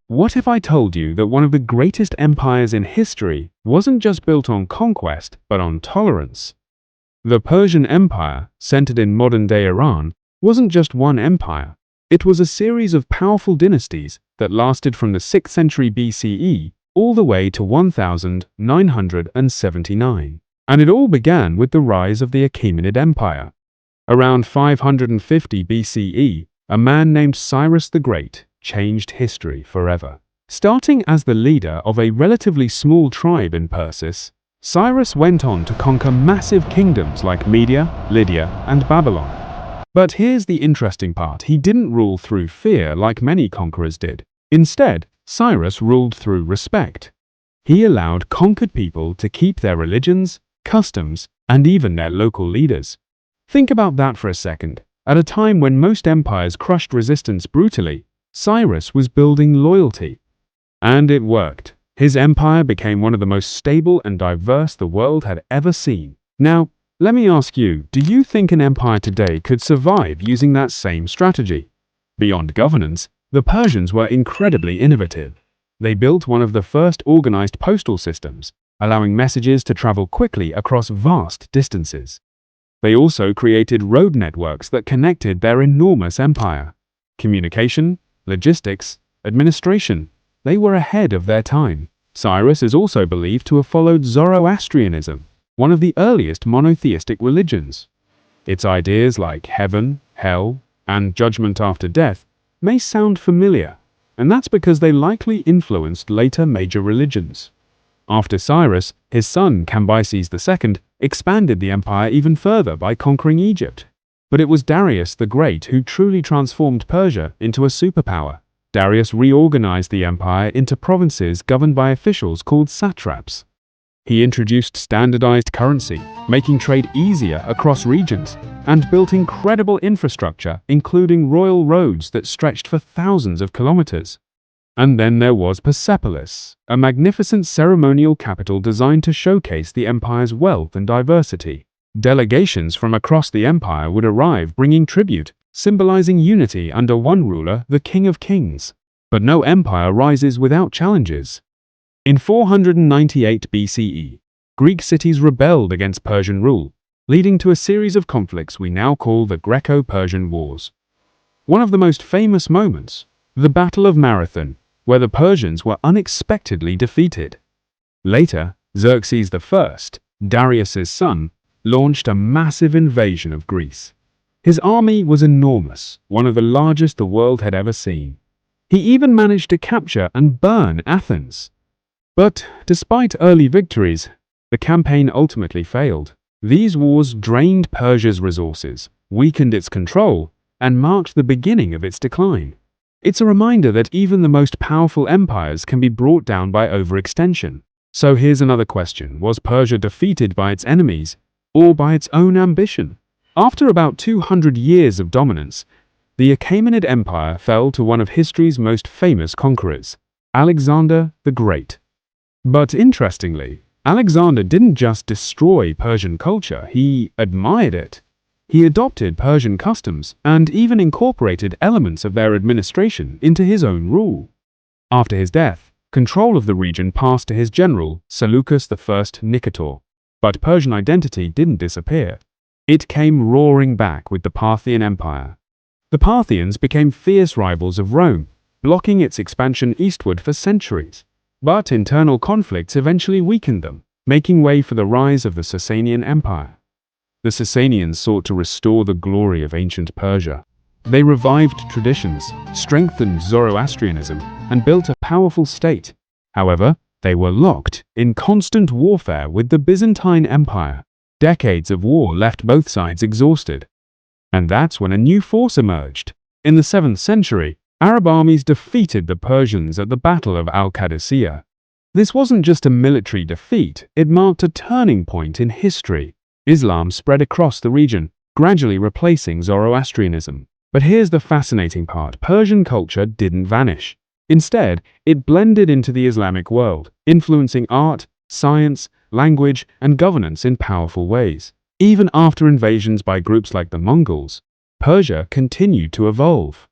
What if I told you that one of the greatest empires in history wasn't just built on conquest, but on tolerance? The Persian Empire, centered in modern-day Iran, wasn't just one empire. It was a series of powerful dynasties that lasted from the 6th century BCE all the way to 1979. And it all began with the rise of the Achaemenid Empire. Around 550 BCE, a man named Cyrus the Great changed history forever. Starting as the leader of a relatively small tribe in Persis, Cyrus went on to conquer massive kingdoms like Media, Lydia, and Babylon. But here's the interesting part: he didn't rule through fear like many conquerors did. Instead, Cyrus ruled through respect. He allowed conquered people to keep their religions, customs, and even their local leaders. Think about that for a second. At a time when most empires crushed resistance brutally, Cyrus was building loyalty. And it worked. His empire became one of the most stable and diverse the world had ever seen. Now, let me ask you, do you think an empire today could survive using that same strategy? Beyond governance, the Persians were incredibly innovative. They built one of the first organized postal systems, allowing messages to travel quickly across vast distances. They also created road networks that connected their enormous empire. Communication, logistics, administration, they were ahead of their time. Cyrus is also believed to have followed Zoroastrianism, one of the earliest monotheistic religions. Its ideas like heaven, hell, and judgment after death may sound familiar, and that's because they likely influenced later major religions. After Cyrus, his son Cambyses II expanded the empire even further by conquering Egypt. But it was Darius the Great who truly transformed Persia into a superpower. Darius reorganized the empire into provinces governed by officials called satraps. He introduced standardized currency, making trade easier across regions, and built incredible infrastructure, including royal roads that stretched for thousands of kilometers. And then there was Persepolis, a magnificent ceremonial capital designed to showcase the empire's wealth and diversity. Delegations from across the empire would arrive bringing tribute, symbolizing unity under one ruler, the King of Kings. But no empire rises without challenges. In 498 BCE, Greek cities rebelled against Persian rule, leading to a series of conflicts we now call the Greco-Persian Wars. One of the most famous moments, the Battle of Marathon, where the Persians were unexpectedly defeated. Later, Xerxes I, Darius's son, launched a massive invasion of Greece. His army was enormous, one of the largest the world had ever seen. He even managed to capture and burn Athens. But despite early victories, the campaign ultimately failed. These wars drained Persia's resources, weakened its control, and marked the beginning of its decline. It's a reminder that even the most powerful empires can be brought down by overextension. So here's another question: was Persia defeated by its enemies, or by its own ambition? After about 200 years of dominance, the Achaemenid Empire fell to one of history's most famous conquerors, Alexander the Great. But interestingly, Alexander didn't just destroy Persian culture, he admired it. He adopted Persian customs and even incorporated elements of their administration into his own rule. After his death, control of the region passed to his general, Seleucus I Nicator. But Persian identity didn't disappear. It came roaring back with the Parthian Empire. The Parthians became fierce rivals of Rome, blocking its expansion eastward for centuries. But internal conflicts eventually weakened them, making way for the rise of the Sasanian Empire. The Sasanians sought to restore the glory of ancient Persia. They revived traditions, strengthened Zoroastrianism, and built a powerful state. However, they were locked in constant warfare with the Byzantine Empire. Decades of war left both sides exhausted. And that's when a new force emerged. In the 7th century, Arab armies defeated the Persians at the Battle of Al-Qadisiyah. This wasn't just a military defeat, it marked a turning point in history. Islam spread across the region, gradually replacing Zoroastrianism. But here's the fascinating part: Persian culture didn't vanish. Instead, it blended into the Islamic world, influencing art, science, language, and governance in powerful ways. Even after invasions by groups like the Mongols, Persia continued to evolve.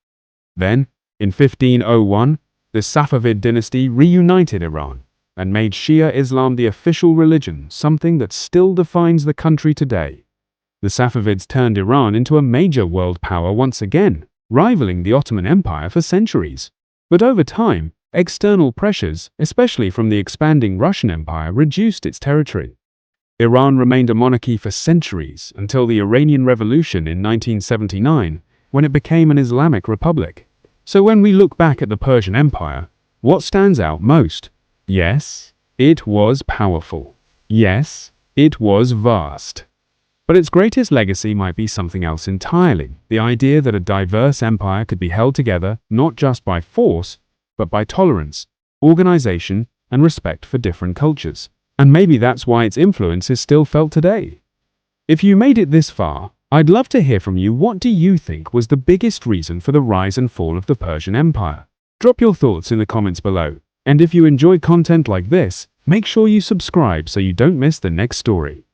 Then, in 1501, The Safavid dynasty reunited Iran and made Shia Islam the official religion, something that still defines the country today. The Safavids turned Iran into a major world power once again, rivaling the Ottoman Empire for centuries. But over time, external pressures, especially from the expanding Russian Empire, reduced its territory. Iran remained a monarchy for centuries until the Iranian Revolution in 1979, when it became an Islamic republic. So when we look back at the Persian Empire, what stands out most? Yes, it was powerful. Yes, it was vast. But its greatest legacy might be something else entirely, the idea that a diverse empire could be held together not just by force, but by tolerance, organization, and respect for different cultures. And maybe that's why its influence is still felt today. If you made it this far, I'd love to hear from you. What do you think was the biggest reason for the rise and fall of the Persian Empire? Drop your thoughts in the comments below. And if you enjoy content like this, make sure you subscribe so you don't miss the next story.